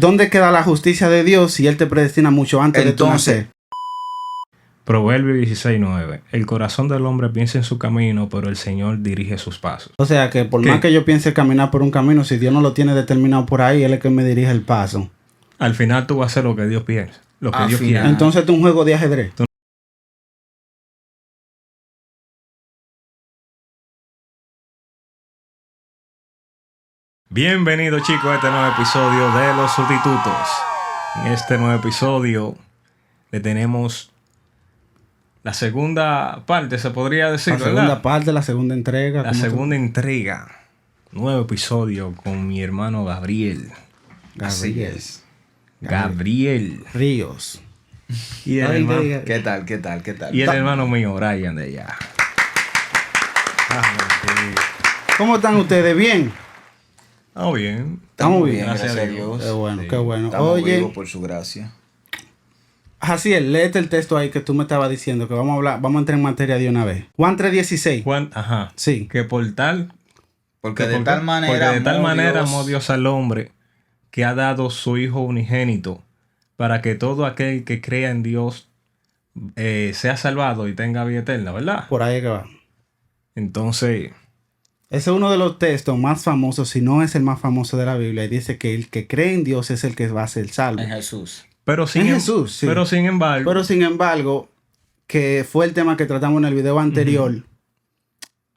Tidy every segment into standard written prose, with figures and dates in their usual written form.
¿Dónde queda la justicia de Dios si Él te predestina mucho antes de tu nacer? Proverbio 16:9. El corazón del hombre piensa en su camino, pero el Señor dirige sus pasos. O sea que por más que yo piense caminar por un camino, si Dios no lo tiene determinado por ahí, Él es el que me dirige el paso. Al final tú vas a hacer lo que Dios piensa, lo que Dios quiere. Entonces es un juego de ajedrez. Bienvenidos chicos a este nuevo episodio de Los Sustitutos. En este nuevo episodio le tenemos la segunda parte, se podría decir, La segunda parte, la segunda entrega. La segunda entrega. Nuevo episodio con mi hermano Gabriel. Así es. Gabriel Ríos. Y el hermano, ¿Qué tal? y el hermano mío, Brian, de allá. ¿Cómo están ustedes? ¿Bien? Estamos bien. Estamos bien. Gracias a Dios. Qué bueno, Sí. qué bueno. Estamos Oye, vivos por su gracia. Jaciel, léete el texto ahí que tú me estabas diciendo, que vamos a entrar en materia de una vez. Juan 3:16. Juan, Sí. Que por tal Porque de tal manera amó Dios al hombre que ha dado su Hijo unigénito para que todo aquel que crea en Dios sea salvado y tenga vida eterna, ¿verdad? Por ahí que va. Entonces, Ese es uno de los textos más famosos, si no es el más famoso de la Biblia. Y dice que el que cree en Dios es el que va a ser salvo. en Jesús. pero sin embargo, que fue el tema que tratamos en el video anterior,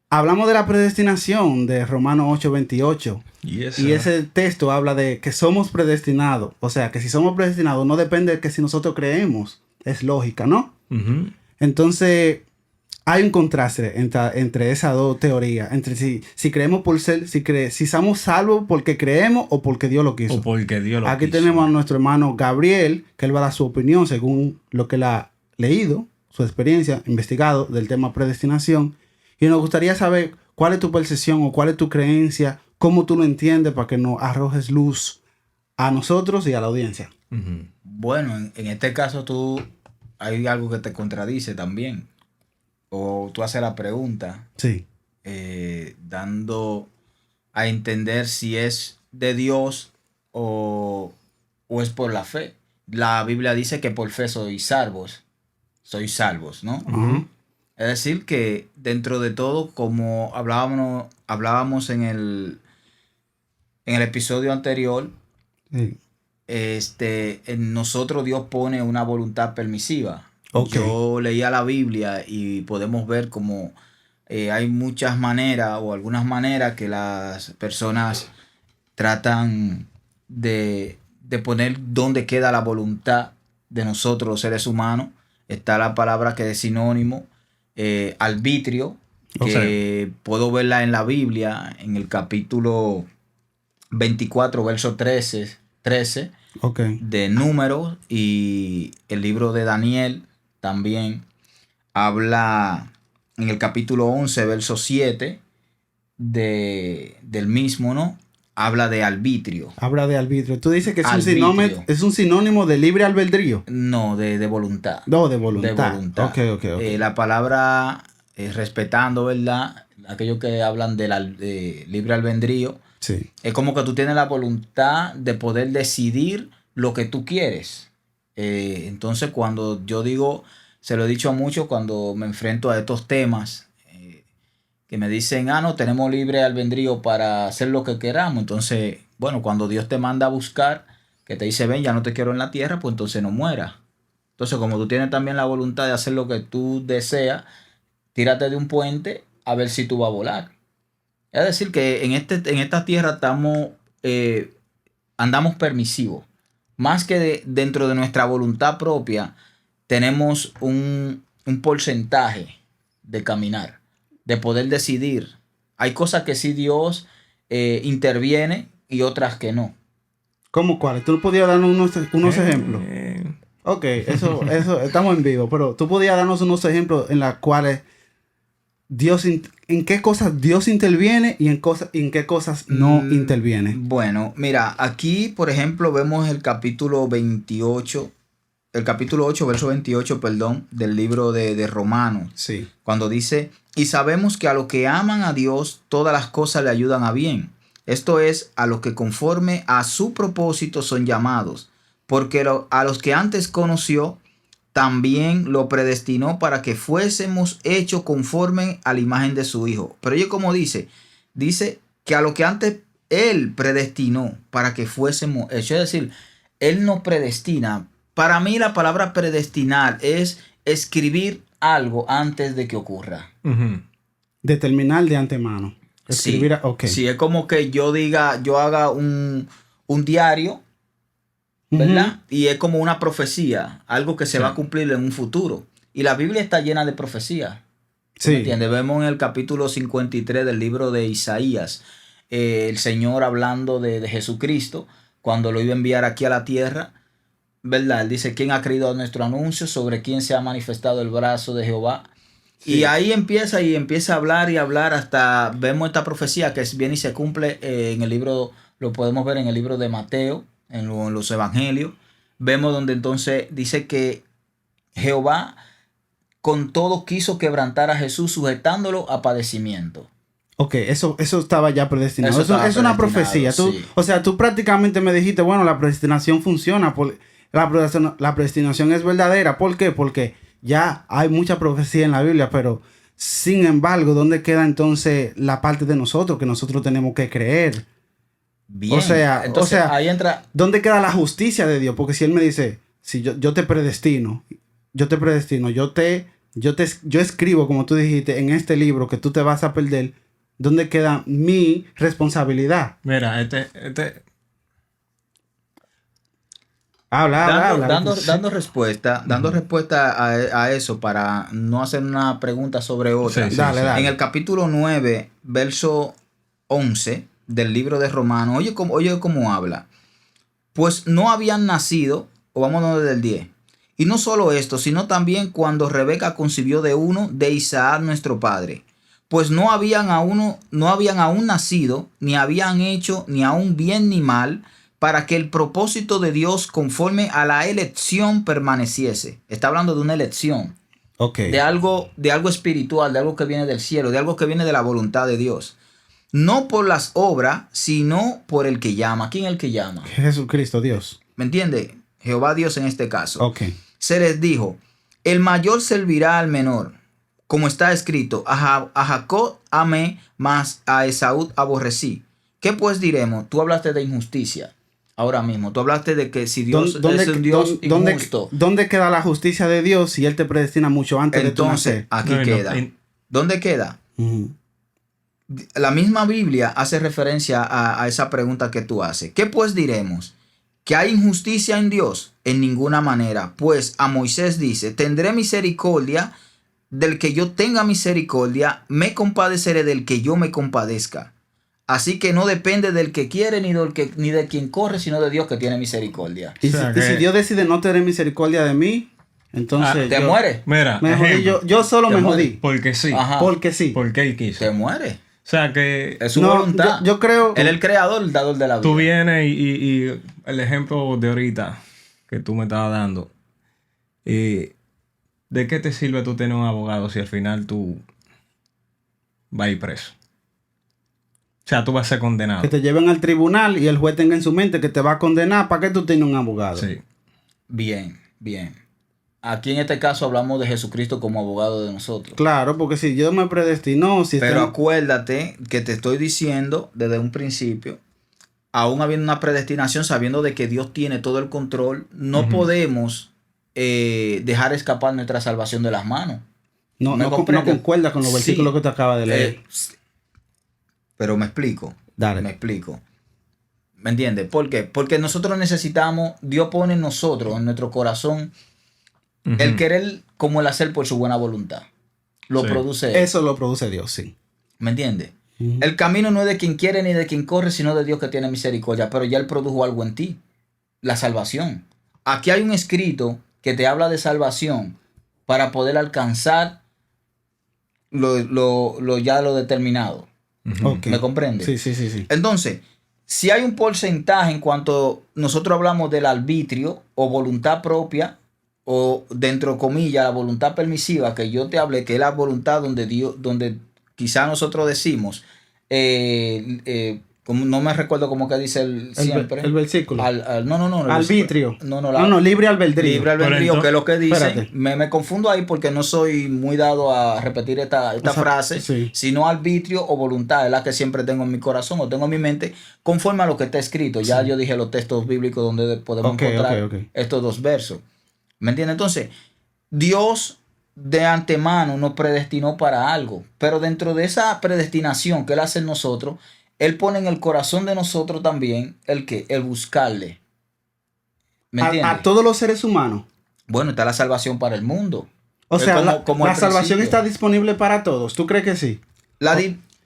hablamos de la predestinación de Romanos 8:28. Y ese texto habla de que somos predestinados. O sea, que si somos predestinados no depende de que si nosotros creemos. Es lógica, ¿no? Entonces, hay un contraste entre esas dos teorías. Entre si creemos por ser, si somos salvos porque creemos o porque Dios lo quiso. o porque Dios lo Aquí quiso. tenemos a nuestro hermano Gabriel, que él va a dar su opinión según lo que él ha leído, su experiencia, investigado del tema predestinación. Y nos gustaría saber cuál es tu percepción o cuál es tu creencia, cómo tú lo entiendes para que nos arrojes luz a nosotros y a la audiencia. Bueno, en este caso hay algo que te contradice también. O tú haces la pregunta Sí. dando a entender si es de Dios o es por la fe. La Biblia dice que por fe sois salvos, ¿no? Ajá. Es decir, que dentro de todo, como hablábamos en el episodio anterior, Sí. en nosotros Dios pone una voluntad permisiva. Ok. Yo leía la Biblia y podemos ver como hay muchas maneras o algunas maneras que las personas tratan de poner dónde queda la voluntad de nosotros los seres humanos. Está la palabra que es sinónimo, arbitrio, que puedo verla en la Biblia, en el capítulo 24, verso 13 Ok. de Números, y el libro de Daniel también habla en el capítulo 11, verso 7 del mismo, ¿no? Habla de arbitrio. Habla de arbitrio. Tú dices que es Arbitrio. un sinónimo de libre albedrío. No, de voluntad. No, de voluntad. De voluntad. Ok. La palabra, respetando, ¿verdad? Aquellos que hablan de libre albedrío, Sí. es como que tú tienes la voluntad de poder decidir lo que tú quieres. Entonces, cuando yo digo, se lo he dicho a muchos cuando me enfrento a estos temas, que me dicen, no, tenemos libre albedrío para hacer lo que queramos. Entonces, bueno, cuando Dios te manda a buscar, que te dice, ven, ya no te quiero en la tierra, pues entonces no mueras. Entonces, como tú tienes también la voluntad de hacer lo que tú deseas, tírate de un puente a ver si tú vas a volar. Es decir, que en esta tierra andamos permisivos. Más que dentro de nuestra voluntad propia, tenemos un porcentaje de caminar, de poder decidir. Hay cosas que sí Dios interviene y otras que no. ¿Cómo cuáles? ¿Tú podías darnos unos ejemplos? Ok, eso, estamos en vivo, pero tú podías darnos unos ejemplos en los cuales en qué cosas Dios interviene y en qué cosas no interviene. Bueno, mira, aquí, por ejemplo, vemos el capítulo 28, el capítulo 8, verso 28, perdón, del libro de Romanos. Sí. Cuando dice, y sabemos que a los que aman a Dios, todas las cosas le ayudan a bien, Esto es, a los que conforme a su propósito son llamados, porque a los que antes conoció, también lo predestinó para que fuésemos hechos conforme a la imagen de su Hijo. Pero oye, como dice que a lo que antes Él predestinó para que fuésemos hechos. Es decir, Él nos predestina. Para mí la palabra predestinar es escribir algo antes de que ocurra. Determinar de antemano. Escribir, sí, okay. Sí, es como que yo haga un diario, ¿verdad? Y es como una profecía, algo que se va a cumplir en un futuro. Y la Biblia está llena de profecías. Sí. ¿Me entiendes? Vemos en el capítulo 53 del libro de Isaías, el Señor hablando de Jesucristo, cuando lo iba a enviar aquí a la tierra, ¿verdad? Él dice, ¿quién ha creído a nuestro anuncio? ¿Sobre quién se ha manifestado el brazo de Jehová? Sí. Y ahí empieza a hablar y hablar hasta vemos esta profecía que viene y se cumple en el libro, lo podemos ver en el libro de Mateo, en los evangelios. Vemos donde entonces dice que Jehová con todo quiso quebrantar a Jesús sujetándolo a padecimiento. Ok, eso estaba ya predestinado. Eso es una profecía. Sí. O sea, tú prácticamente me dijiste, bueno, la predestinación funciona. La predestinación es verdadera. ¿Por qué? Porque ya hay mucha profecía en la Biblia, pero sin embargo, ¿dónde queda entonces la parte de nosotros que nosotros tenemos que creer? Bien. O sea, ahí entra... ¿Dónde queda la justicia de Dios? Porque si Él me dice, si yo te predestino, yo escribo, como tú dijiste, en este libro que tú te vas a perder, ¿dónde queda mi responsabilidad? Mira, Habla. Dando respuesta a eso para no hacer una pregunta sobre otra. Sí. Dale. En el capítulo 9, verso 11 del libro de Romanos, oye cómo habla. Pues no habían nacido, o vámonos desde el 10. Y no solo esto, sino también cuando Rebeca concibió de uno de Isaac nuestro padre. Pues no habían aún nacido, ni habían hecho ni aún bien ni mal, para que el propósito de Dios conforme a la elección permaneciese. Está hablando de una elección. Okay. De algo espiritual, de algo que viene del cielo, de algo que viene de la voluntad de Dios. No por las obras, sino por el que llama. ¿Quién es el que llama? Jesucristo, Dios. ¿Me entiende? Jehová Dios en este caso. Okay. Se les dijo, el mayor servirá al menor. Como está escrito, a Jacob amé, mas a Esaú aborrecí. ¿Qué pues diremos? Tú hablaste de injusticia. Ahora mismo, tú hablaste de que si Dios es un Dios injusto. ¿Dónde queda la justicia de Dios si Él te predestina mucho antes entonces, de tu nacer? Aquí queda. ¿Dónde queda? La misma Biblia hace referencia a esa pregunta que tú haces. ¿Qué pues diremos? ¿Que hay injusticia en Dios? En ninguna manera. Pues a Moisés dice, tendré misericordia del que yo tenga misericordia, me compadeceré del que yo me compadezca. Así que no depende del que quiere ni de quien corre, sino de Dios que tiene misericordia. Y si Dios decide no tener misericordia de mí, entonces te mueres. Mira, me jodí. Yo solo me jodí. Porque sí. Ajá. Porque sí. Porque Él quiso. Te mueres. O sea que es su voluntad. Yo creo. Él es el creador, el dador de la vida. Tú vienes y el ejemplo de ahorita que tú me estabas dando. ¿De qué te sirve tú tener un abogado si al final tú vas a ir preso? O sea, tú vas a ser condenado. Que te lleven al tribunal y el juez tenga en su mente que te va a condenar. ¿Para qué tú tienes un abogado? Sí. Bien. Aquí en este caso hablamos de Jesucristo como abogado de nosotros. Claro, porque si Dios me predestinó... Pero acuérdate que te estoy diciendo desde un principio, aún habiendo una predestinación, sabiendo de que Dios tiene todo el control, no podemos dejar escapar nuestra salvación de las manos. No concuerda con los versículos que te acabas de leer. Pero me explico. Dale. Me explico. ¿Me entiendes? ¿Por qué? Porque nosotros necesitamos, Dios pone en nosotros, en nuestro corazón, el querer como el hacer por su buena voluntad. Lo produce Él. Eso lo produce Dios, sí. ¿Me entiendes? El camino no es de quien quiere ni de quien corre, sino de Dios que tiene misericordia. Pero ya Él produjo algo en ti. La salvación. Aquí hay un escrito que te habla de salvación para poder alcanzar lo determinado. Okay. ¿Me comprende? Sí. Entonces, si hay un porcentaje en cuanto nosotros hablamos del arbitrio o voluntad propia, o dentro comillas la voluntad permisiva que yo te hablé, que es la voluntad donde quizá nosotros decimos no me recuerdo cómo que dice siempre. El versículo. No. Arbitrio. No, libre albedrío. Libre albedrío, que es lo que dice. Me confundo ahí porque no soy muy dado a repetir esta frase. Sí. Sino arbitrio o voluntad, es la que siempre tengo en mi corazón o tengo en mi mente, conforme a lo que está escrito. Ya yo dije los textos bíblicos donde podemos encontrar estos dos versos. ¿Me entiendes? Entonces, Dios de antemano nos predestinó para algo. Pero dentro de esa predestinación que Él hace en nosotros, Él pone en el corazón de nosotros también el buscarle. ¿Me entiendes? A todos los seres humanos. Bueno, está la salvación para el mundo. O sea, la salvación está disponible para todos. ¿Tú crees que sí?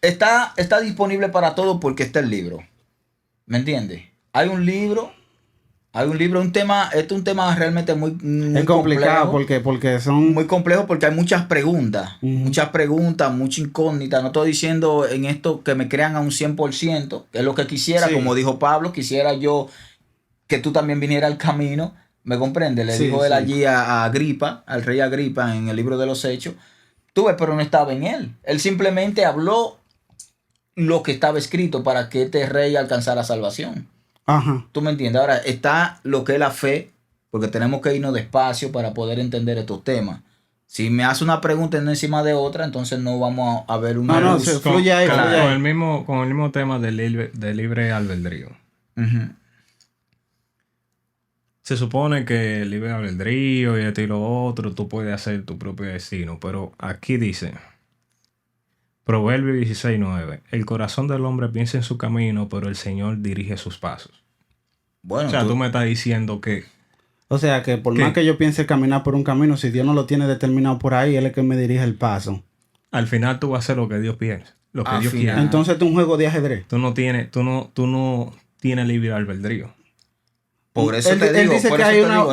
Está disponible para todos porque está el libro. ¿Me entiendes? Hay un libro, un tema, este es un tema realmente muy complicado porque son... Muy complejo porque hay muchas preguntas, muchas incógnitas. No estoy diciendo en esto que me crean a un 100%, que es lo que quisiera, como dijo Pablo, quisiera yo que tú también vinieras al camino, ¿me comprende? Le dijo él allí a Agripa, al rey Agripa, en el libro de los Hechos. Pero no estaba en él. Él simplemente habló lo que estaba escrito para que este rey alcanzara salvación. Ajá. ¿Tú me entiendes? Ahora está lo que es la fe, porque tenemos que irnos despacio para poder entender estos temas. Si me hace una pregunta encima de otra, entonces no vamos a ver una luz. Se fluye ahí. Con el mismo tema del libre albedrío. Uh-huh. Se supone que el libre albedrío y esto y lo otro, tú puedes hacer tu propio destino. Pero aquí dice, Proverbio 16:9, el corazón del hombre piensa en su camino, pero el Señor dirige sus pasos. Bueno, o sea, tú me estás diciendo que... O sea, que por más que yo piense caminar por un camino, si Dios no lo tiene determinado por ahí, Él es el que me dirige el paso. Al final tú vas a hacer lo que Dios piensa, lo que Dios quiere. Entonces esto es un juego de ajedrez. Tú no tienes libre albedrío. Por eso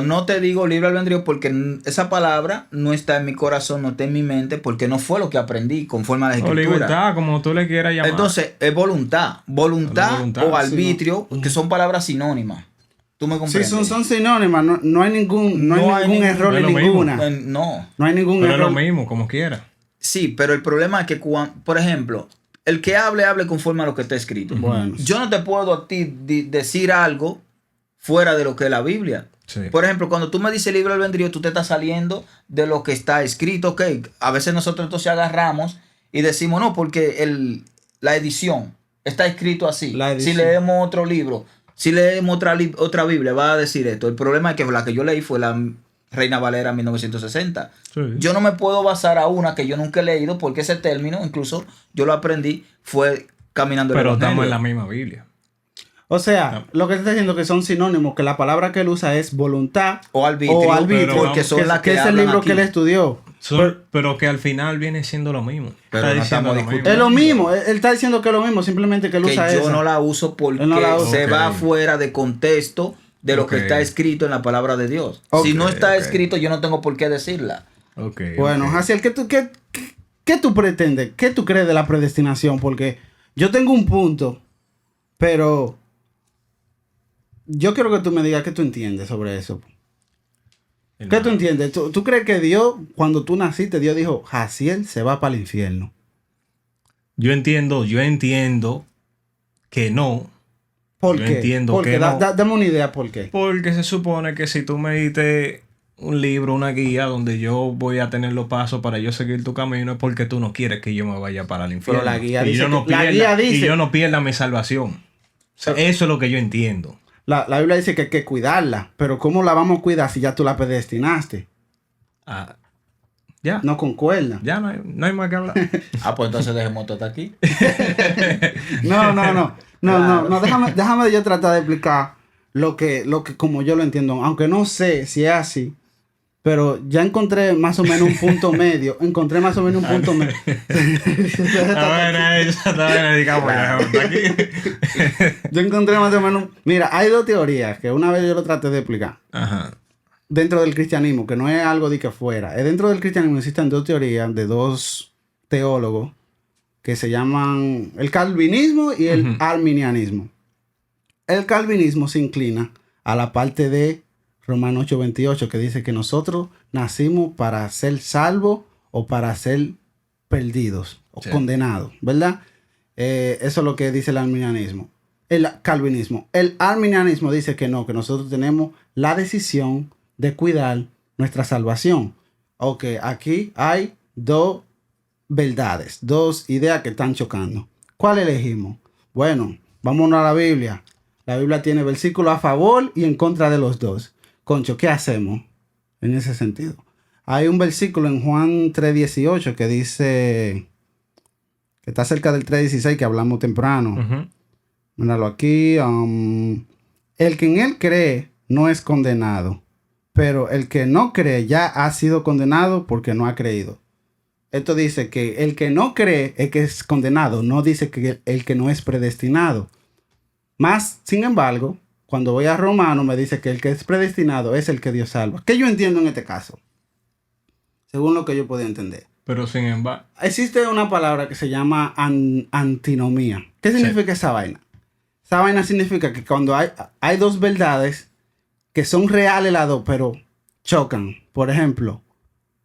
no te digo libre albedrío porque esa palabra no está en mi corazón, no está en mi mente, porque no fue lo que aprendí conforme a la escritura. O libertad, como tú le quieras llamar. Entonces, es voluntad o arbitrio, que son palabras sinónimas. ¿Tú me comprendes? Sí, son sinónimas, no hay ningún error en ninguna. No hay ningún error. Pero es lo mismo, como quiera. Sí, pero el problema es que, por ejemplo, el que hable conforme a lo que está escrito. Bueno. Yo no te puedo a ti decir algo fuera de lo que es la Biblia. Sí. Por ejemplo, cuando tú me dices libre albedrío, tú te estás saliendo de lo que está escrito. Ok, a veces nosotros entonces agarramos y decimos, no, porque la edición está escrito así. Si leemos otro libro, si leemos otra Biblia, va a decir esto. El problema es que la que yo leí fue la Reina Valera 1960. Sí. Yo no me puedo basar a una que yo nunca he leído porque ese término, incluso yo lo aprendí, fue caminando el Pero Evangelio. estamos en la misma Biblia. O sea, lo que está diciendo que son sinónimos, que la palabra que él usa es voluntad o arbitrio, porque son las que es el libro aquí que él estudió. Pero que al final viene siendo lo mismo. Pero está diciendo lo mismo. Es lo mismo, él está diciendo que es lo mismo, simplemente que él usa esa. Yo no la uso porque se va fuera de contexto de lo que está escrito en la palabra de Dios. Si no está escrito, yo no tengo por qué decirla. Bueno, Jaciel, ¿qué tú pretendes? ¿Qué tú crees de la predestinación? Porque yo tengo un punto, pero yo quiero que tú me digas qué tú entiendes sobre eso. ¿Qué tú entiendes? ¿Tú crees que Dios, cuando tú naciste, Dios dijo, Jaciel se va para el infierno? Yo entiendo que no. ¿Por qué? Entiendo que no. Dame una idea por qué. Porque se supone que si tú me diste un libro, una guía donde yo voy a tener los pasos para yo seguir tu camino, es porque tú no quieres que yo me vaya para el infierno. Pero la guía y dice yo no pierda mi salvación. O sea, eso es lo que yo entiendo. La Biblia dice que hay que cuidarla, pero ¿cómo la vamos a cuidar si ya tú la predestinaste? Ya. No concuerda. Ya no hay más que hablar. Pues entonces dejemos todo aquí. No, déjame yo tratar de explicar lo que como yo lo entiendo, aunque no sé si es así, pero ya encontré más o menos un punto medio. Yo encontré más o menos... Mira, hay dos teorías que una vez yo lo traté de explicar. Ajá. Dentro del cristianismo, que no es algo de que fuera. Dentro del cristianismo existen dos teorías de dos teólogos que se llaman el calvinismo y el arminianismo. El calvinismo se inclina a la parte de Romanos 8:28, que dice que nosotros nacimos para ser salvos o para ser perdidos o condenados, ¿verdad? Eso es lo que dice el arminianismo. el calvinismo. El arminianismo dice que no, que nosotros tenemos la decisión de cuidar nuestra salvación. Ok, aquí hay dos verdades, dos ideas que están chocando. ¿Cuál elegimos? Bueno, vámonos a la Biblia. La Biblia tiene versículos a favor y en contra de los dos. Concho, ¿qué hacemos en ese sentido? Hay un versículo en Juan 3:18 que dice, que está cerca del 3:16 que hablamos temprano. Míralo aquí. El que en él cree no es condenado, pero el que no cree ya ha sido condenado porque no ha creído. Esto dice que el que no cree es que es condenado, no dice que el que no es predestinado. Más, sin embargo, cuando voy a Romano me dice que el que es predestinado es el que Dios salva. ¿Qué yo entiendo en este caso? Según lo que yo podía entender. Pero sin embargo... Existe una palabra que se llama antinomía. ¿Qué significa esa vaina? Esa vaina significa que cuando hay dos verdades que son reales las dos, pero chocan. Por ejemplo,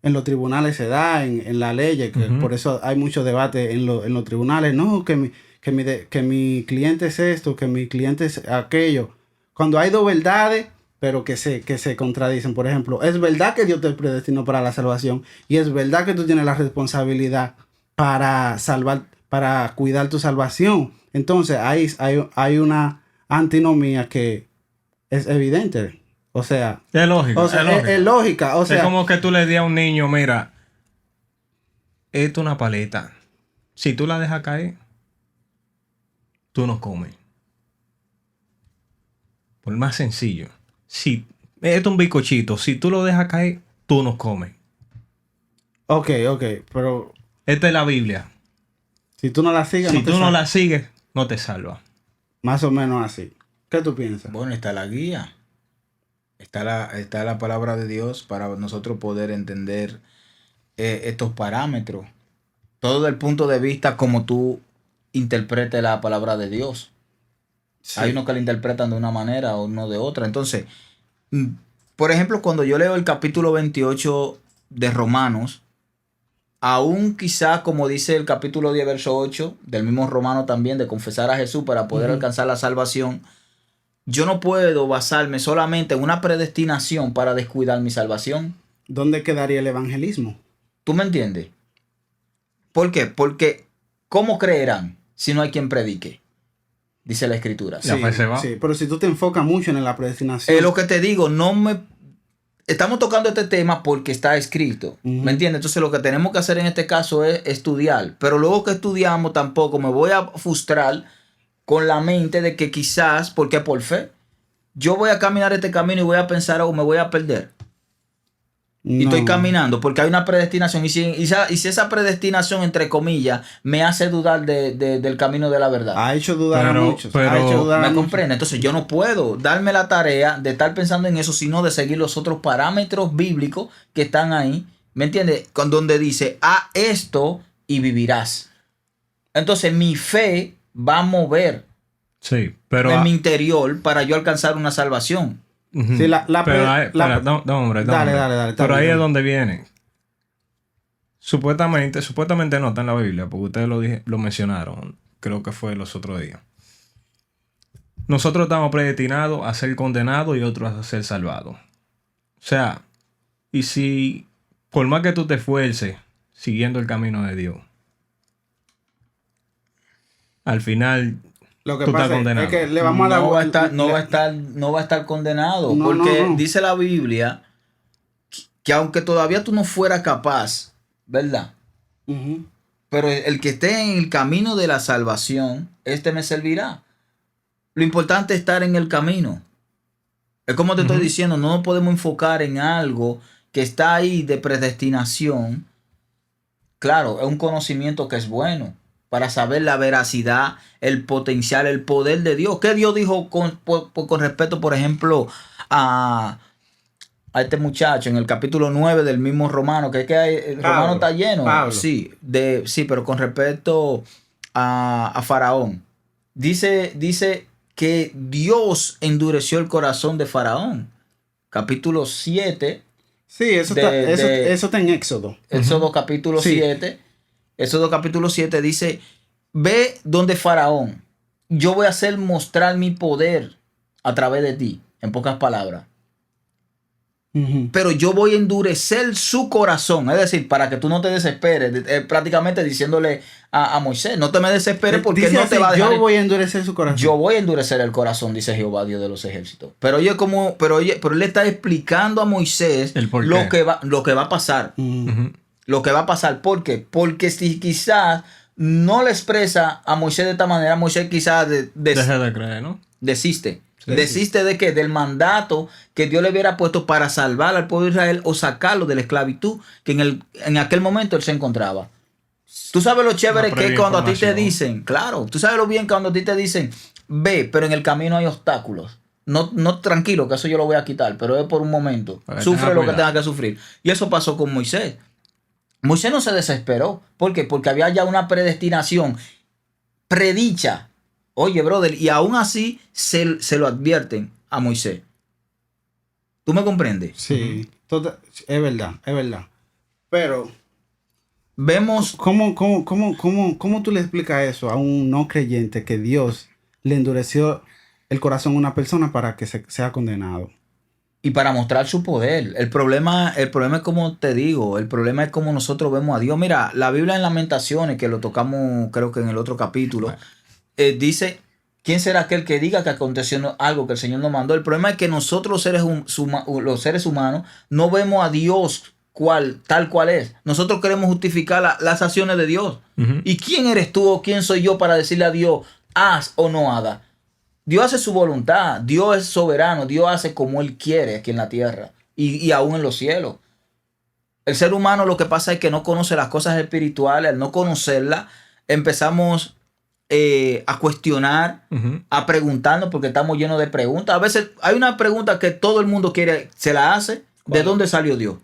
en los tribunales se da, en la ley, que por eso hay mucho debate en los tribunales. No, que mi cliente es esto, que mi cliente es aquello. Cuando hay dos verdades, pero que se contradicen. Por ejemplo, es verdad que Dios te predestinó para la salvación y es verdad que tú tienes la responsabilidad para salvar, para cuidar tu salvación. Entonces, hay una antinomía que es evidente. O sea, es lógica. Es lógica. O sea, es como que tú le digas a un niño, mira, esto es una paleta. Si tú la dejas caer, tú no comes. Por más sencillo. Si esto es un bizcochito, si tú lo dejas caer, tú no comes. Ok, pero... Esta es la Biblia. Si tú no la sigues, si tú no la sigues, no te salva. Más o menos así. ¿Qué tú piensas? Bueno, está la guía. Está la palabra de Dios para nosotros poder entender estos parámetros. Todo desde el punto de vista como tú interpretes la palabra de Dios. Sí. Hay unos que la interpretan de una manera o no de otra. Entonces, por ejemplo, cuando yo leo el capítulo 28 de Romanos, aún quizá como dice el capítulo 10, verso 8, del mismo Romano también, de confesar a Jesús para poder alcanzar la salvación, yo no puedo basarme solamente en una predestinación para descuidar mi salvación. ¿Dónde quedaría el evangelismo? ¿Tú me entiendes? ¿Por qué? Porque ¿cómo creerán si no hay quien predique? Dice la Escritura. Sí, sí, pero si tú te enfocas mucho en la predestinación. Es lo que te digo, estamos tocando este tema porque está escrito. ¿Me entiendes? Entonces lo que tenemos que hacer en este caso es estudiar. Pero luego que estudiamos tampoco me voy a frustrar con la mente de que quizás, porque por fe, yo voy a caminar este camino y voy a pensar o me voy a perder. No. Y estoy caminando porque hay una predestinación. Y si esa predestinación, entre comillas, me hace dudar del camino de la verdad. Ha hecho dudar a muchos. ¿Me comprende? Entonces yo no puedo darme la tarea de estar pensando en eso, sino de seguir los otros parámetros bíblicos que están ahí. ¿Me entiendes? Con donde dice, haz esto y vivirás. Entonces mi fe va a mover en mi interior para yo alcanzar una salvación. Sí, Dale. Pero ahí es donde viene. Supuestamente no está en la Biblia, porque ustedes lo mencionaron. Creo que fue los otros días. Nosotros estamos predestinados a ser condenados y otros a ser salvados. O sea, y si por más que tú te esfuerces siguiendo el camino de Dios, al final lo que pasa es que le vamos a dar... No va a estar condenado. Porque dice la Biblia que aunque todavía tú no fueras capaz, ¿verdad? Pero el que esté en el camino de la salvación, este me servirá. Lo importante es estar en el camino. Es como te estoy diciendo, no nos podemos enfocar en algo que está ahí de predestinación. Claro, es un conocimiento que es bueno para saber la veracidad, el potencial, el poder de Dios. ¿Qué Dios dijo con respecto, por ejemplo, a este muchacho en el capítulo 9 del mismo Romano? Que el Romano está lleno. Pablo. Sí, pero con respecto a Faraón. Dice que Dios endureció el corazón de Faraón. Capítulo 7. Sí, eso está en Éxodo. Éxodo capítulo 7. Éxodo capítulo 7 dice, ve donde Faraón yo voy a hacer mostrar mi poder a través de ti, en pocas palabras. Pero yo voy a endurecer su corazón. Es decir, para que tú no te desesperes. Prácticamente diciéndole a Moisés, no te me desesperes porque él no te va a dejar. Yo voy a endurecer su corazón. Yo voy a endurecer el corazón, dice Jehová, Dios de los ejércitos. Pero él le está explicando a Moisés lo que va a pasar. Lo que va a pasar. ¿Por qué? Porque si quizás no le expresa a Moisés de esta manera, Moisés quizás deja de creer, ¿no? Desiste. ¿Desiste de qué? Del mandato que Dios le hubiera puesto para salvar al pueblo de Israel o sacarlo de la esclavitud que en aquel momento él se encontraba. Tú sabes lo chévere que es cuando a ti te dicen, claro, tú sabes lo bien cuando a ti te dicen, ve, pero en el camino hay obstáculos. No, tranquilo, que eso yo lo voy a quitar, pero es por un momento. Sufre lo que tenga que sufrir. Y eso pasó con Moisés. Moisés no se desesperó. ¿Por qué? Porque había ya una predestinación predicha. Oye, brother, y aún así se lo advierten a Moisés. ¿Tú me comprendes? Sí, es verdad. Pero vemos... ¿Cómo tú le explicas eso a un no creyente que Dios le endureció el corazón a una persona para que sea condenado? Y para mostrar su poder. El problema es como te digo, el problema es como nosotros vemos a Dios. Mira, la Biblia en Lamentaciones, que lo tocamos creo que en el otro capítulo, dice, ¿quién será aquel que diga que aconteció algo que el Señor nos mandó? El problema es que nosotros los seres humanos no vemos a Dios tal cual es. Nosotros queremos justificar las acciones de Dios. ¿Y quién eres tú o quién soy yo para decirle a Dios, haz o no haga? Dios hace su voluntad, Dios es soberano, Dios hace como Él quiere aquí en la tierra y aún en los cielos. El ser humano lo que pasa es que no conoce las cosas espirituales. Al no conocerlas, empezamos a cuestionar, a preguntarnos porque estamos llenos de preguntas. A veces hay una pregunta que todo el mundo quiere, se la hace. ¿De dónde salió Dios?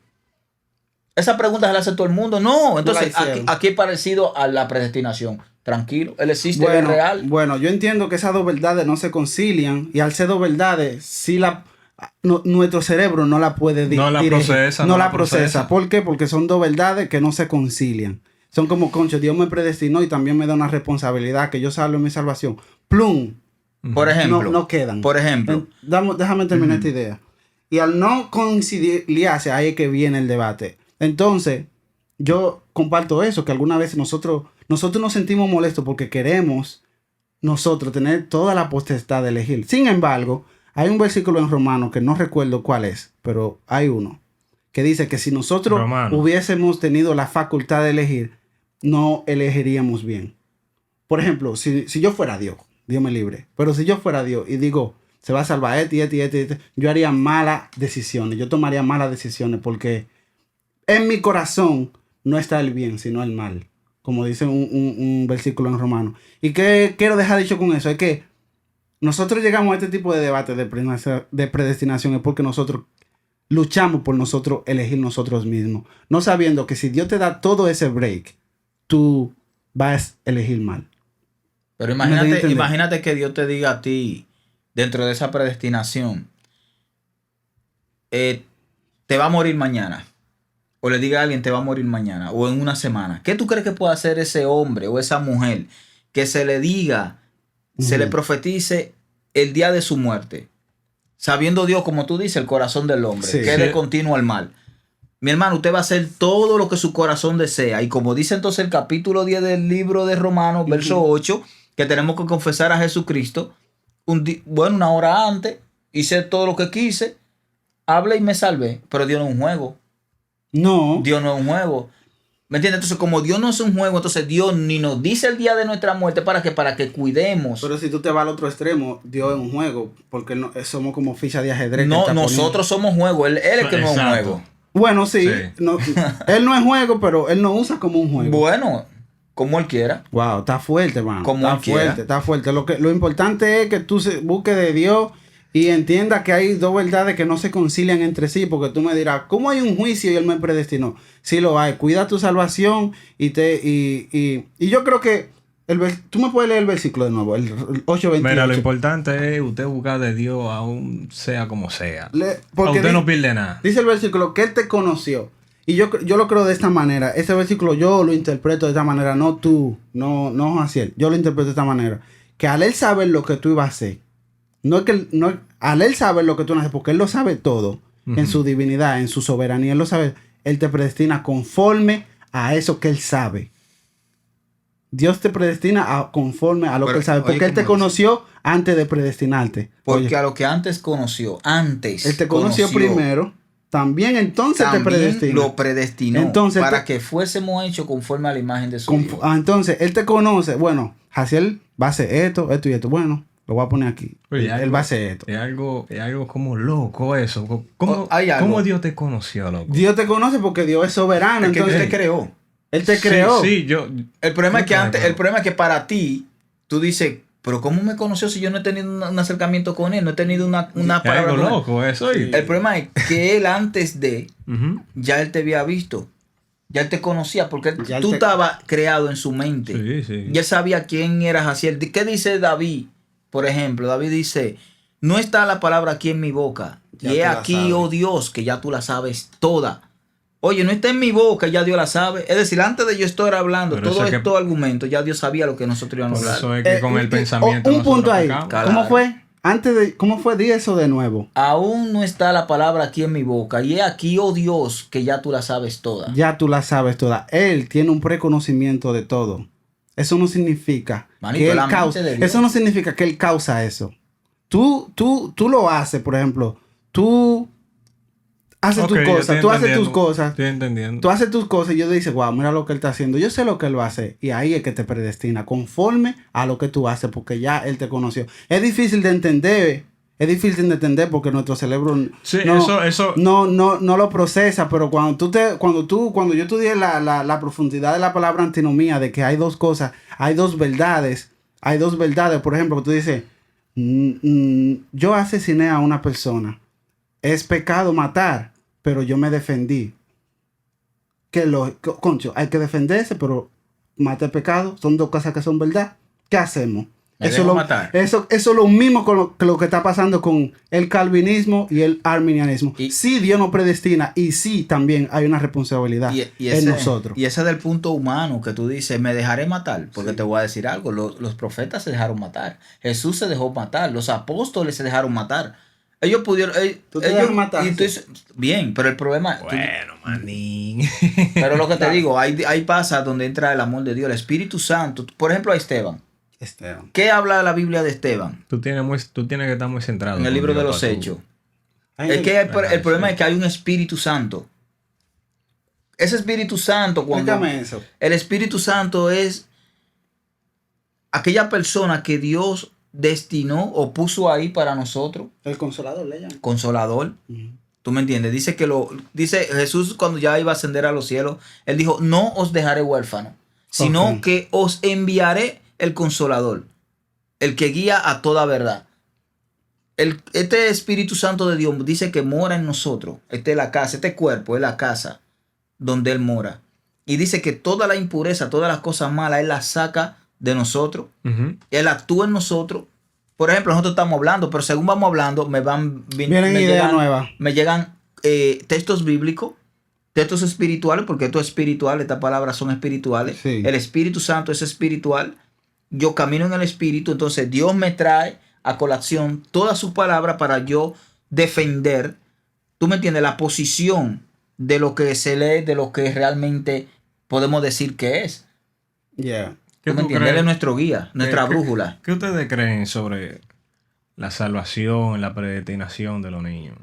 Esa pregunta se la hace todo el mundo. No, entonces aquí es parecido a la predestinación. Tranquilo, Él existe, es real. Bueno, yo entiendo que esas dos verdades no se concilian y al ser dos verdades, si nuestro cerebro no la puede no la procesa. ¿Por qué? Porque son dos verdades que no se concilian. Son como, concho, Dios me predestinó y también me da una responsabilidad que yo salvo en mi salvación. Plum. Por ejemplo. No quedan. Por ejemplo. Déjame terminar esta idea. Y al no conciliarse, ahí es que viene el debate. Entonces, yo comparto eso, que alguna vez nosotros nos sentimos molestos porque queremos nosotros tener toda la potestad de elegir. Sin embargo, hay un versículo en Romanos que no recuerdo cuál es, pero hay uno que dice que si nosotros hubiésemos tenido la facultad de elegir, no elegiríamos bien. Por ejemplo, si yo fuera Dios me libre, pero si yo fuera Dios y digo, se va a salvar este, yo haría malas decisiones, yo tomaría malas decisiones porque en mi corazón no está el bien, sino el mal. Como dice un versículo en Romanos. ¿Y qué quiero dejar dicho con eso? Es que nosotros llegamos a este tipo de debate de predestinación es porque nosotros luchamos por nosotros elegir nosotros mismos. No sabiendo que si Dios te da todo ese break, tú vas a elegir mal. Pero imagínate que Dios te diga a ti, dentro de esa predestinación, te va a morir mañana. O le diga a alguien, te va a morir mañana o en una semana. ¿Qué tú crees que puede hacer ese hombre o esa mujer que se le diga, se le profetice el día de su muerte? Sabiendo Dios, como tú dices, el corazón del hombre, que es de continuo al mal. Mi hermano, usted va a hacer todo lo que su corazón desea. Y como dice entonces el capítulo 10 del libro de Romanos, verso 8, que tenemos que confesar a Jesucristo, una hora antes, hice todo lo que quise, hablé y me salvé. Pero Dios no es un juego. No. Dios no es un juego. ¿Me entiendes? Entonces, como Dios no es un juego, entonces Dios ni nos dice el día de nuestra muerte para que cuidemos. Pero si tú te vas al otro extremo, Dios es un juego, porque somos como ficha de ajedrez. No, nosotros somos juego. Él es que no es un juego. Bueno, sí. No, él no es juego, pero él no usa como un juego. Bueno, como él quiera. Wow, está fuerte, man. Como él quiera. Está fuerte. Lo importante es que tú busques de Dios y entienda que hay dos verdades que no se concilian entre sí, porque tú me dirás, ¿cómo hay un juicio y Él me predestinó? Sí lo hay. Cuida tu salvación y yo creo que tú me puedes leer el versículo de nuevo, el 8:28. Mira, lo importante es usted buscar de Dios aún sea como sea. Porque usted no pierde nada. Dice el versículo que Él te conoció. Y yo lo creo de esta manera. Ese versículo yo lo interpreto de esta manera, no tú, no Jaciel. Yo lo interpreto de esta manera. que al él saber lo que tú ibas a hacer, al él saber lo que tú vas a hacer, porque él lo sabe todo, en su divinidad, en su soberanía, él lo sabe, él te predestina conforme a eso que él sabe. Dios te predestina conforme a lo que él sabe, porque él te conoció antes de predestinarte. Porque a lo que antes conoció, él te conoció primero, también entonces te predestina. Lo predestinó entonces, para que fuésemos hechos conforme a la imagen de su Hijo. Entonces, él te conoce, bueno, Jaciel va a hacer esto y esto, bueno, lo voy a poner aquí. Él va a hacer esto. Es algo como loco eso. ¿Cómo Dios te conoció, loco? Dios te conoce porque Dios es soberano. Entonces, Él te creó. Él te creó. Sí, el problema es que para ti, tú dices, pero ¿cómo me conoció si yo no he tenido un acercamiento con él? No he tenido una palabra. Es algo loco eso. El problema es que él antes de, ya él te había visto. Ya él te conocía porque tú estabas creado en su mente. Sí. Ya sabía quién eras así. ¿Qué dice David? Por ejemplo, David dice, no está la palabra aquí en mi boca. Ya y he aquí, oh Dios, que ya tú la sabes toda. Oye, no está en mi boca, ya Dios la sabe. Es decir, antes de yo estar hablando, pero todo estos argumentos, ya Dios sabía lo que nosotros íbamos a hablar. Eso es que con el pensamiento. Un punto ahí. Claro. ¿Cómo fue? Di eso de nuevo. Aún no está la palabra aquí en mi boca. Y he aquí, oh Dios, que ya tú la sabes toda. Ya tú la sabes toda. Él tiene un preconocimiento de todo. Eso no significa que él causa. Eso no significa que él causa eso. Tú lo haces, por ejemplo. Tú haces tus cosas. Tú haces tus cosas. Estoy entendiendo. Tú haces tus cosas y yo dices, wow, mira lo que él está haciendo. Yo sé lo que él va a hacer. Y ahí es que te predestina conforme a lo que tú haces porque ya él te conoció. Es difícil de entender. Es difícil de entender porque nuestro cerebro no lo procesa, pero cuando yo estudié la profundidad de la palabra antinomía, de que hay dos cosas, hay dos verdades, por ejemplo, tú dices, yo asesiné a una persona, es pecado matar, pero yo me defendí. Concho, hay que defenderse, pero matar pecado, son dos cosas que son verdad. ¿Qué hacemos? Eso es lo mismo con lo que está pasando con el calvinismo y el arminianismo. Sí, Dios nos predestina y sí, también hay una responsabilidad en nosotros. Y ese es del punto humano que tú dices, me dejaré matar. Porque te voy a decir algo, los profetas se dejaron matar. Jesús se dejó matar. Los apóstoles se dejaron matar. Ellos pudieron... ¿Tú te dejas matar? Bien, pero el problema... Bueno, manín. Pero lo que te digo, ahí pasa donde entra el amor de Dios, el Espíritu Santo. Por ejemplo, a Esteban. ¿Qué habla la Biblia de Esteban? Tú tienes que estar muy centrado en el libro de los Hechos. El problema es que hay un Espíritu Santo. Ese Espíritu Santo, el Espíritu Santo es aquella persona que Dios destinó o puso ahí para nosotros. El Consolador le llaman. Consolador. ¿Tú me entiendes? Dice Jesús cuando ya iba a ascender a los cielos, él dijo, no os dejaré huérfano, sino que os enviaré el Consolador, el que guía a toda verdad. Este Espíritu Santo de Dios dice que mora en nosotros. Esta es la casa, este cuerpo es la casa donde Él mora. Y dice que toda la impureza, todas las cosas malas, Él las saca de nosotros. Él actúa en nosotros. Por ejemplo, nosotros estamos hablando, pero según vamos hablando, me llegan textos bíblicos, textos espirituales, porque esto es espiritual, estas palabras son espirituales. Sí. El Espíritu Santo es espiritual. Yo camino en el Espíritu, entonces Dios me trae a colación toda su palabra para yo defender, tú me entiendes, la posición de lo que se lee, de lo que realmente podemos decir que es. Yeah. ¿Tú me entiendes? Él es nuestro guía, nuestra brújula. ¿Qué ustedes creen sobre la salvación, la predestinación de los niños?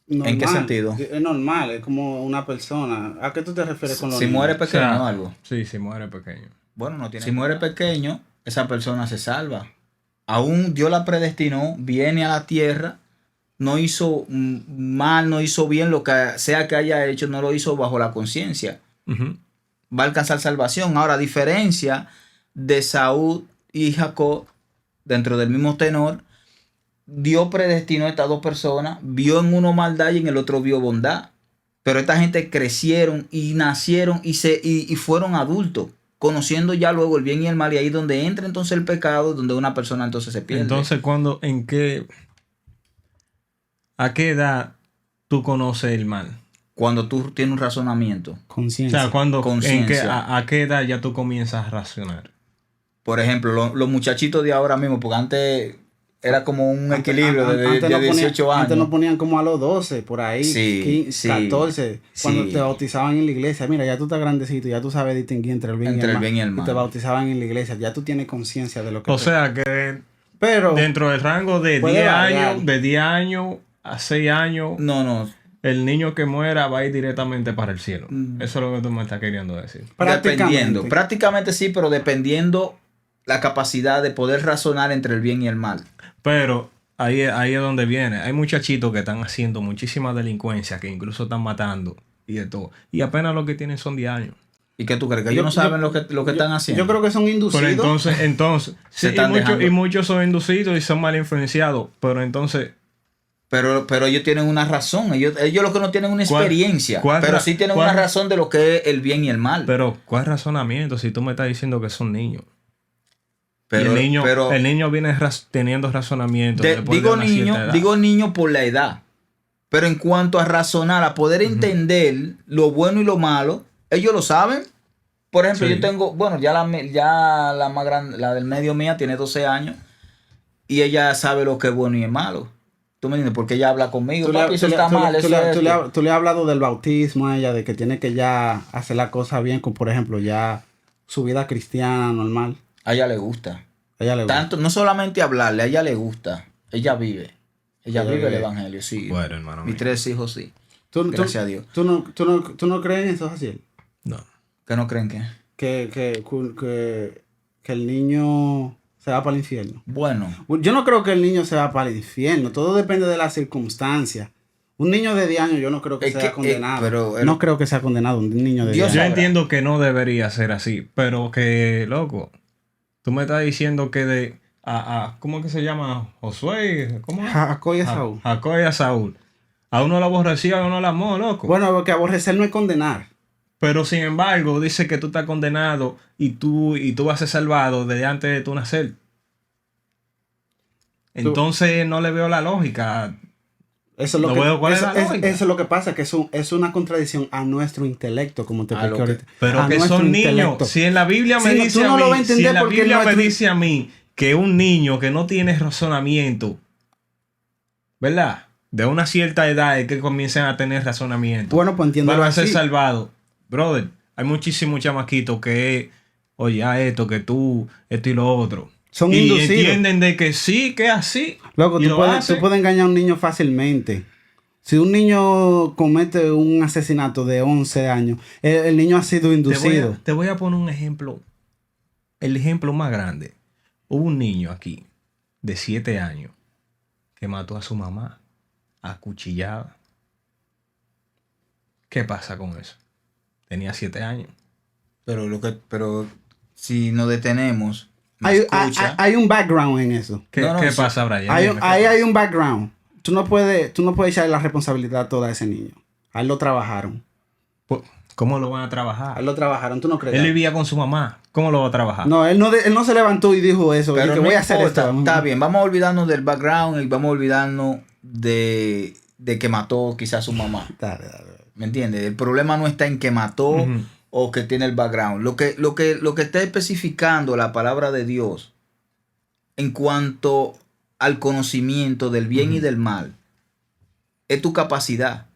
Normal. ¿En qué sentido? Es normal, es como una persona. ¿A qué tú te refieres con los niños? Si muere pequeño o algo. Sí, si muere pequeño. Bueno, no tiene. Si muere pequeño, esa persona se salva. Aún Dios la predestinó, viene a la tierra, no hizo mal, no hizo bien, lo que sea que haya hecho, no lo hizo bajo la conciencia. Va a alcanzar salvación. Ahora, a diferencia de Saúl y Jacob, dentro del mismo tenor, Dios predestinó a estas dos personas, vio en uno maldad y en el otro vio bondad. Pero esta gente crecieron y nacieron y fueron adultos, conociendo ya luego el bien y el mal, y ahí donde entra entonces el pecado, donde una persona entonces se pierde. Entonces, ¿a qué edad tú conoces el mal? Cuando tú tienes un razonamiento. Conciencia. O sea, ¿a qué edad ya tú comienzas a razonar? Por ejemplo, los muchachitos de ahora mismo, porque antes era como un equilibrio de 18 años. Antes nos ponían como a los 12, por ahí, sí, 15, 14, cuando te bautizaban en la iglesia. Mira, ya tú estás grandecito, ya tú sabes distinguir entre el bien y el mal. Y te bautizaban en la iglesia, ya tú tienes conciencia de lo que... O sea que dentro del rango de 10 años a 6 años... No. El niño que muera va a ir directamente para el cielo. Eso es lo que tú me estás queriendo decir. Prácticamente sí, pero dependiendo la capacidad de poder razonar entre el bien y el mal. Pero ahí es donde viene. Hay muchachitos que están haciendo muchísima delincuencia, que incluso están matando y de todo. Y apenas lo que tienen son 10 años. ¿Y qué tú crees? ¿Que ellos no saben lo que están haciendo? Yo creo que son inducidos. Pero entonces sí, y muchos son inducidos y son mal influenciados. Pero entonces... Pero ellos tienen una razón. Ellos lo que no tienen una experiencia. Pero sí tienen una razón de lo que es el bien y el mal. Pero, ¿cuál razonamiento? Si tú me estás diciendo que son niños. Pero el niño viene teniendo razonamiento. Digo niño por la edad. Pero en cuanto a razonar, a poder entender lo bueno y lo malo, ellos lo saben. Por ejemplo, yo tengo, bueno, ya la más grande, la del medio mía, tiene 12 años. Y ella sabe lo que es bueno y es malo. ¿Tú me entiendes? Porque ella habla conmigo. Tú le has hablado del bautismo a ella, de que tiene que ya hacer la cosa bien, como por ejemplo ya su vida cristiana normal. A ella le gusta. Tanto, no solamente hablarle, a ella le gusta. Ella vive. Ella vive el evangelio, sí. Bueno, hermano. Mis 3 hijos, sí. Gracias a Dios. ¿Tú no crees en eso, Jaciel? No. ¿Qué no creen que? Que el niño se va para el infierno. Bueno. Yo no creo que el niño se va para el infierno. Todo depende de las circunstancias. Un niño de 10 años yo no creo que sea condenado. No creo que sea condenado un niño de 10 años. Yo entiendo que no debería ser así. Pero que, loco, tú me estás diciendo que ¿cómo es que se llama? Josué. ¿Cómo es? Jacob y Saúl. Jacob y Saúl. A uno lo aborrecía, a uno lo amó, loco. Bueno, porque aborrecer no es condenar. Pero sin embargo, dice que tú estás condenado y tú vas a ser salvado desde antes de tu nacer. Entonces no le veo la lógica. Eso es lo que pasa, que es una contradicción a nuestro intelecto, como te expliqué ahorita. Pero que son niños. Si en la Biblia me dice a mí, si en la Biblia me dice a mí que un niño que no tiene razonamiento, ¿verdad? De una cierta edad es que comiencen a tener razonamiento. Bueno, pues entiendo. Van a ser salvados. Brother, hay muchísimos chamaquitos que, oye, esto, que tú, esto y lo otro. Son inducidos. Y entienden de que sí, que es así. Loco, tú puedes engañar a un niño fácilmente. Si un niño comete un asesinato de 11 años, el niño ha sido inducido. Te voy a poner un ejemplo. El ejemplo más grande. Hubo un niño aquí de 7 años que mató a su mamá a cuchillada. ¿Qué pasa con eso? Tenía 7 años. Pero si nos detenemos, hay un background en eso. ¿Qué pasa, Brian? Hay un background. Tú no puedes echarle la responsabilidad toda a ese niño. A él lo trabajaron. ¿Cómo lo van a trabajar? A él lo trabajaron, ¿tú no crees? Él vivía con su mamá. ¿Cómo lo va a trabajar? No, él no se levantó y dijo eso. Pero que voy a hacer esto. Está bien, vamos a olvidarnos del background y vamos a olvidarnos de que mató quizás a su mamá. Dale. ¿Me entiendes? El problema no está en que mató o que tiene el background. Lo que está especificando la palabra de Dios en cuanto al conocimiento del bien y del mal es tu capacidad.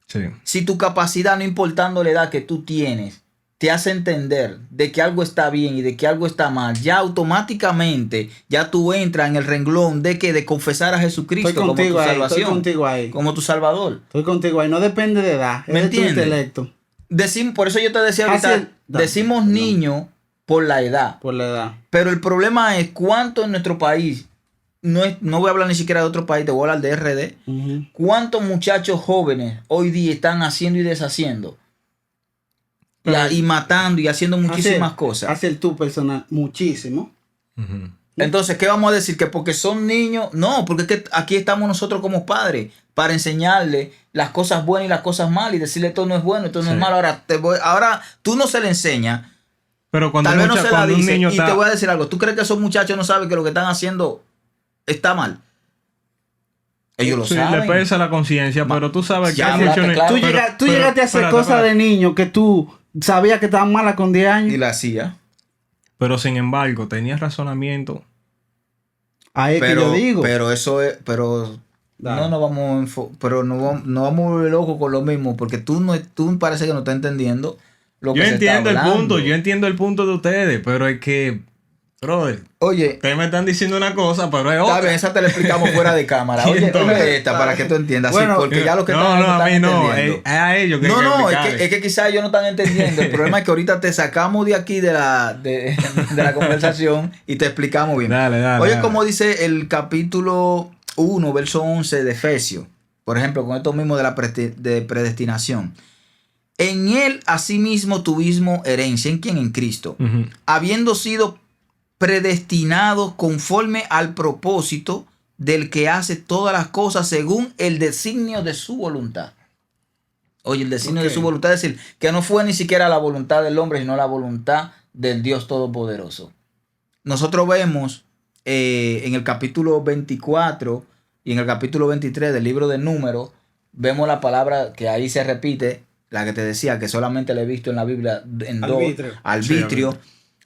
Sí. Si tu capacidad, no importando la edad que tú tienes, te hace entender de que algo está bien y de que algo está mal, ya automáticamente ya tú entras en el renglón de confesar a Jesucristo como tu salvación. Estoy contigo ahí. Como tu salvador. Estoy contigo ahí. No depende de edad. ¿Me entiendes? Tu intelecto. Por eso yo te decía ahorita, decimos niño por la edad. Por la edad. Pero el problema es cuánto en nuestro país, no voy a hablar ni siquiera de otro país, te voy a hablar de RD, cuántos muchachos jóvenes hoy día están haciendo y deshaciendo. Y matando y haciendo muchísimas cosas. Hace el tú personal muchísimo. Entonces, ¿qué vamos a decir? ¿Que porque son niños? No, porque es que aquí estamos nosotros como padres para enseñarle las cosas buenas y las cosas malas y decirle esto no es bueno, esto no es malo. Ahora tú no se le enseñas. Pero cuando tal vez no se la dice. Y te voy a decir algo. ¿Tú crees que esos muchachos no saben que lo que están haciendo está mal? Ellos lo saben. Le pesa la conciencia, pero tú sabes que hay muchos niños. Tú llegaste a hacer cosas de niño que tú sabías que estaban malas con 10 años. Y la hacía. pero sin embargo tenía razonamiento. Ahí es que yo digo. Pero eso es, pero no nos vamos no vamos a volver locos con lo mismo, porque tú parece que no estás entendiendo lo que yo se entiendo está hablando. yo entiendo el punto de ustedes, pero es que, brother, oye, ustedes me están diciendo una cosa, pero es otra. Está bien, esa te la explicamos fuera de cámara. Oye, esta para que tú entiendas. Bueno, sí, porque ya lo que no, a mí no, es a ellos que es que quizás ellos no están entendiendo. El problema es que ahorita te sacamos de aquí de la conversación y te explicamos bien. Dale, Oye, como dice el capítulo 1, verso 11 de Efesios, por ejemplo, con esto mismo de predestinación. En él, asimismo, tuvimos herencia. ¿En quién? En Cristo. Uh-huh. Habiendo sido predestinados conforme al propósito del que hace todas las cosas según el designio de su voluntad. Oye, el designio de su voluntad, es decir, que no fue ni siquiera la voluntad del hombre, sino la voluntad del Dios Todopoderoso. Nosotros vemos en el capítulo 24 y en el capítulo 23 del libro de Números, vemos la palabra que ahí se repite, la que te decía que solamente la he visto en la Biblia en arbitrio. Sí,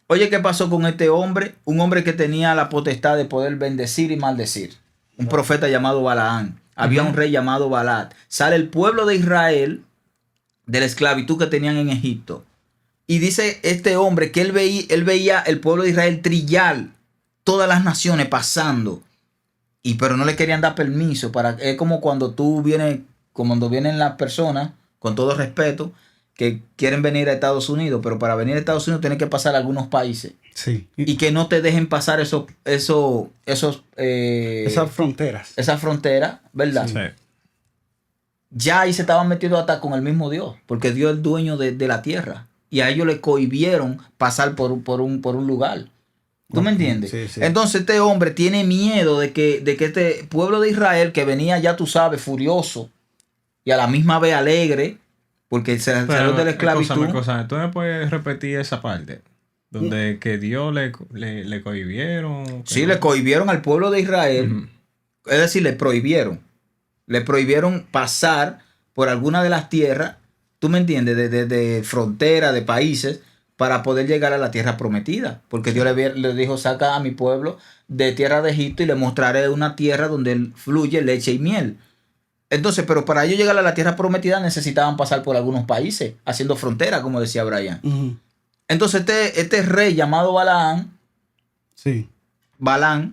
oye, ¿qué pasó con este hombre? Un hombre que tenía la potestad de poder bendecir y maldecir. Un profeta llamado Balaán. Había un rey llamado Balac. Sale el pueblo de Israel de la esclavitud que tenían en Egipto. Y dice este hombre que él veía el pueblo de Israel trillar todas las naciones pasando. Pero no le querían dar permiso. Es como cuando vienen las personas, con todo respeto, que quieren venir a Estados Unidos, pero para venir a Estados Unidos tienen que pasar a algunos países. Sí. Y que no te dejen pasar esas fronteras. Esas fronteras, ¿verdad? Sí. Ya ahí se estaban metiendo hasta con el mismo Dios, porque Dios es el dueño de la tierra. Y a ellos le cohibieron pasar por un lugar. ¿Tú me entiendes? Sí, sí. Entonces este hombre tiene miedo de que este pueblo de Israel, que venía ya tú sabes, furioso, y a la misma vez alegre, porque se salió de la esclavitud. ¿Tú me puedes repetir esa parte? Donde que Dios le cohibieron. Sí, le cohibieron al pueblo de Israel. Uh-huh. Es decir, le prohibieron. Le prohibieron pasar por alguna de las tierras, ¿tú me entiendes? De frontera, de países, para poder llegar a la tierra prometida. Porque Dios le dijo, saca a mi pueblo de tierra de Egipto y le mostraré una tierra donde fluye leche y miel. Entonces, pero para ellos llegar a la tierra prometida necesitaban pasar por algunos países, haciendo frontera, como decía Brian. Uh-huh. Entonces este rey llamado Balaán, va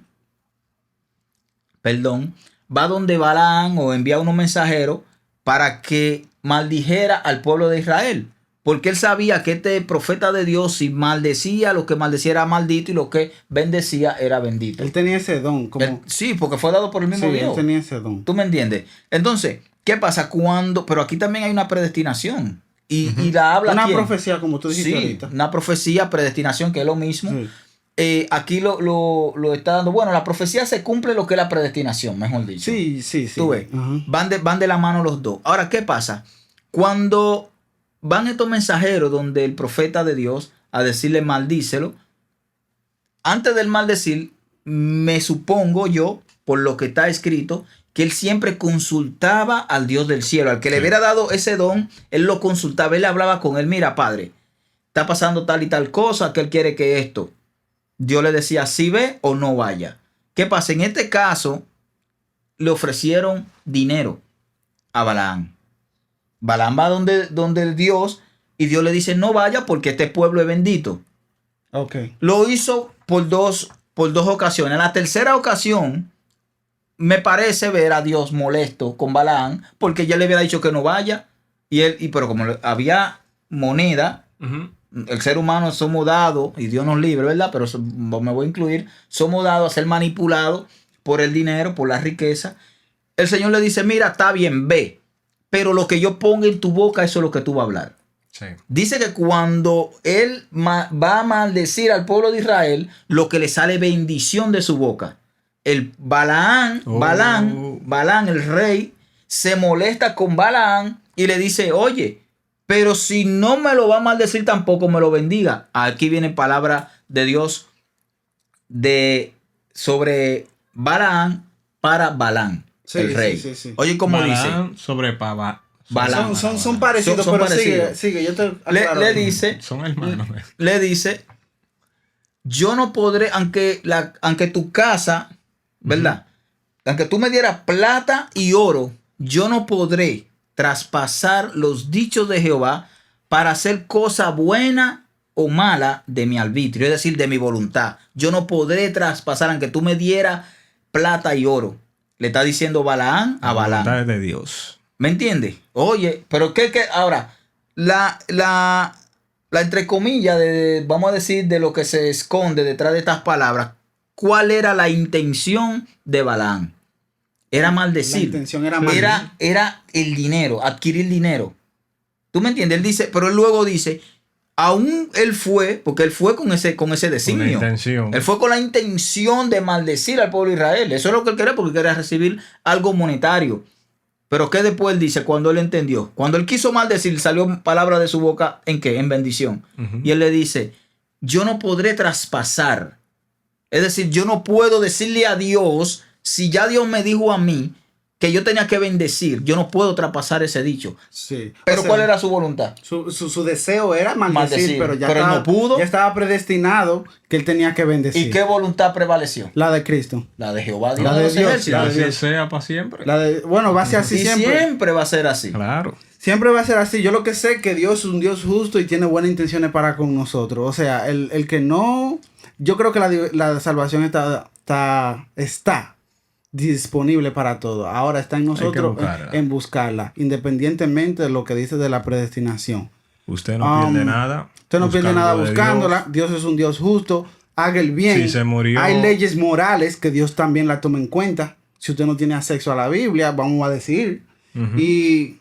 donde Balaán o envía unos mensajeros para que maldijera al pueblo de Israel. Porque él sabía que este profeta de Dios, si maldecía, lo que maldecía era maldito y lo que bendecía era bendito. Él tenía ese don. Sí, porque fue dado por el mismo Dios. Él tenía ese don. ¿Tú me entiendes? Entonces, ¿qué pasa pero aquí también hay una predestinación. Y la habla una ¿quién? Profecía, como tú dijiste ahorita. Una profecía, predestinación, que es lo mismo. Sí. Aquí lo está dando. Bueno, la profecía se cumple lo que es la predestinación, mejor dicho. Sí. Tú ves, van de la mano los dos. Ahora, ¿qué pasa? Cuando van estos mensajeros donde el profeta de Dios a decirle maldícelo, antes del maldecir, me supongo yo, por lo que está escrito, que él siempre consultaba al Dios del cielo. Al que le hubiera dado ese don, él lo consultaba, él le hablaba con él. Mira, padre, está pasando tal y tal cosa, que él quiere que esto. Dios le decía, sí ve o no vaya. ¿Qué pasa? En este caso, le ofrecieron dinero a Balaán. Balaán va donde el Dios, y Dios le dice, no vaya porque este pueblo es bendito. Okay. Lo hizo por dos ocasiones. En la tercera ocasión, me parece ver a Dios molesto con Balaán, porque ya le había dicho que no vaya, pero como había moneda, el ser humano somos dados, y Dios nos libre, ¿verdad? Pero me voy a incluir, somos dados a ser manipulados por el dinero, por la riqueza. El Señor le dice, mira, está bien, ve, pero lo que yo ponga en tu boca, eso es lo que tú vas a hablar. Sí. Dice que cuando él va a maldecir al pueblo de Israel, lo que le sale bendición de su boca. El Balaán, el rey, se molesta con Balaán y le dice, oye, pero si no me lo va a maldecir, tampoco me lo bendiga. Aquí viene palabra de Dios sobre Balaán para Balán, el rey. Sí. Oye, ¿cómo Balaán dice? Sobre Balán. Son parecidos, son pero parecidos. Sigue, yo te le dice, son hermanos. Le dice, yo no podré, aunque tu casa, ¿verdad? Aunque tú me dieras plata y oro, yo no podré traspasar los dichos de Jehová para hacer cosa buena o mala de mi arbitrio, es decir, de mi voluntad. Yo no podré traspasar, aunque tú me dieras plata y oro. Le está diciendo Balaam a Balaam. La voluntad de Dios. ¿Me entiendes? Oye, pero ¿qué? Ahora, la entre comillas, vamos a decir, de lo que se esconde detrás de estas palabras, ¿cuál era la intención de Balaam? Era maldecir. La intención era maldecir. Era el dinero, adquirir dinero. ¿Tú me entiendes? Él dice, pero él luego dice, aún él fue, porque él fue con ese designio. Él fue con la intención de maldecir al pueblo de Israel. Eso es lo que él quería, porque quería recibir algo monetario. Pero ¿qué después él dice cuando él entendió? Cuando él quiso maldecir, salió palabra de su boca, ¿en qué? En bendición. Y él le dice, yo no podré traspasar. Es decir, yo no puedo decirle a Dios, si ya Dios me dijo a mí que yo tenía que bendecir, yo no puedo traspasar ese dicho. Sí. Pero ¿cuál era su voluntad? Su deseo era maldecir, pero no pudo. Ya estaba predestinado que él tenía que bendecir. ¿Y qué voluntad prevaleció? La de Cristo. La de Jehová. La de Dios. Así sea para siempre. Bueno, va a ser así siempre. Siempre va a ser así. Claro. Siempre va a ser así. Yo lo que sé es que Dios es un Dios justo y tiene buenas intenciones para con nosotros. O sea, el que no... Yo creo que la salvación está disponible para todo. Ahora está en nosotros en buscarla, independientemente de lo que dice de la predestinación. Usted no pierde nada. Usted no pierde nada buscándola. Dios es un Dios justo. Haga el bien. Si se murió. Hay leyes morales que Dios también la toma en cuenta. Si usted no tiene acceso a la Biblia, vamos a decir. Y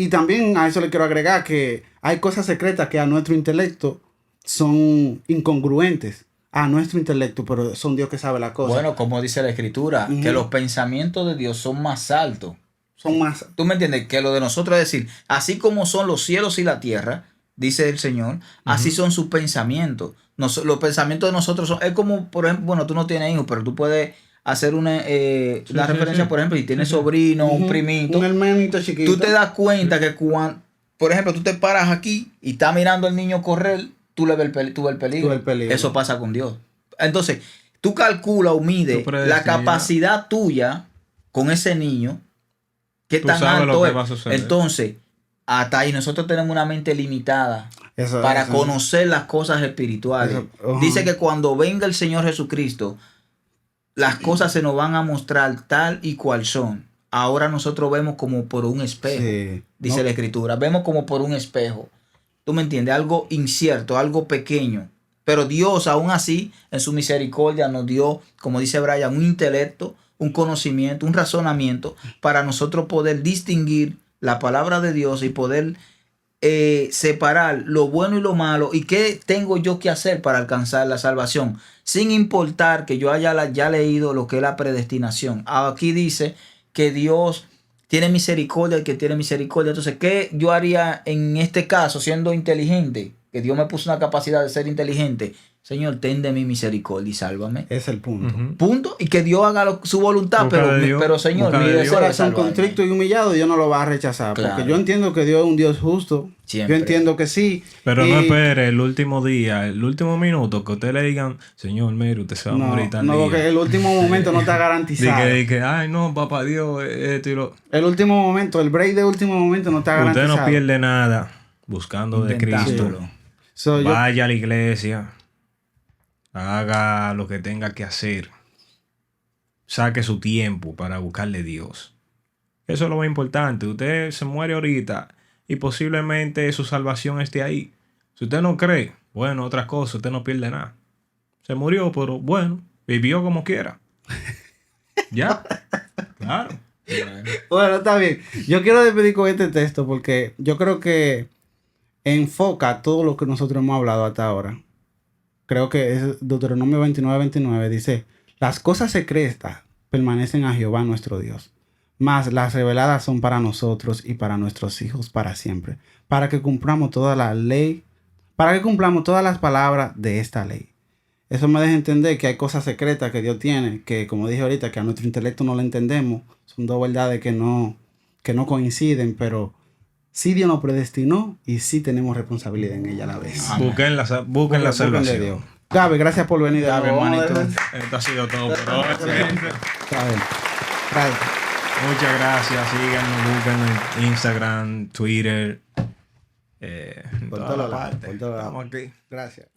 también a eso le quiero agregar que hay cosas secretas que a nuestro intelecto son incongruentes. A nuestro intelecto, pero son Dios que sabe la cosa. Bueno, como dice la Escritura, que los pensamientos de Dios son más altos. Son más... ¿Tú me entiendes? Que lo de nosotros es decir, así como son los cielos y la tierra, dice el Señor, así son sus pensamientos. Los pensamientos de nosotros son... Es como, por ejemplo, bueno, tú no tienes hijos, pero tú puedes hacer una referencia, por ejemplo, si tienes sobrino, un primito. Un hermanito chiquito. Tú te das cuenta que cuando... Por ejemplo, tú te paras aquí y estás mirando al niño correr... Tú ves el peligro. Eso pasa con Dios. Entonces, tú calculas o mides la capacidad tuya con ese niño. ¿Qué tan alto es? Entonces, hasta ahí nosotros tenemos una mente limitada para conocer las cosas espirituales. Dice que cuando venga el Señor Jesucristo, las cosas se nos van a mostrar tal y cual son. Ahora nosotros vemos como por un espejo. Dice la Escritura. Vemos como por un espejo. ¿Tú me entiendes? Algo incierto, algo pequeño. Pero Dios, aún así, en su misericordia nos dio, como dice Brian, un intelecto, un conocimiento, un razonamiento para nosotros poder distinguir la palabra de Dios y poder separar lo bueno y lo malo y qué tengo yo que hacer para alcanzar la salvación, sin importar que yo haya ya leído lo que es la predestinación. Aquí dice que Dios... tiene misericordia el que tiene misericordia. Entonces, ¿qué yo haría en este caso siendo inteligente? Que Dios me puso una capacidad de ser inteligente. Señor, ten de mi misericordia y sálvame. Es el punto. Punto. Y que Dios haga su voluntad. Pero Señor, mi deseo es corazón contrito y humillado, Dios no lo va a rechazar. Claro. Porque yo entiendo que Dios es un Dios justo. Siempre. Yo entiendo que sí. Pero no espere el último día, el último minuto, que usted le digan, Señor, mire, usted se va a morir tal día. No, porque el último momento no está garantizado. Dice, ay, no, papá Dios, esto y lo... El último momento, el break de último momento no está garantizado. Usted no pierde nada buscando de Cristo. Vaya a la iglesia. Haga lo que tenga que hacer. Saque su tiempo para buscarle a Dios. Eso es lo más importante. Usted se muere ahorita y posiblemente su salvación esté ahí. Si usted no cree, bueno, otras cosas, usted no pierde nada. Se murió, pero bueno, vivió como quiera. Ya. Claro. Bueno, está bien. Yo quiero despedir con este texto porque yo creo que enfoca todo lo que nosotros hemos hablado hasta ahora. Creo que es Deuteronomio 29:29. Dice, las cosas secretas permanecen a Jehová nuestro Dios, mas las reveladas son para nosotros y para nuestros hijos para siempre, para que cumplamos toda la ley, para que cumplamos todas las palabras de esta ley. Eso me deja entender que hay cosas secretas que Dios tiene, que como dije ahorita, que a nuestro intelecto no lo entendemos. Son dos verdades que no coinciden, pero sí Dios nos predestinó y sí tenemos responsabilidad en ella a la vez. Busquen la salvación. Gaby, gracias por venir. Gaby, hermanito. Esto ha sido todo por hoy. Gracias. Muchas gracias. Síganos, búsquenos en Instagram, Twitter. Por todas las partes. Estamos aquí. Gracias.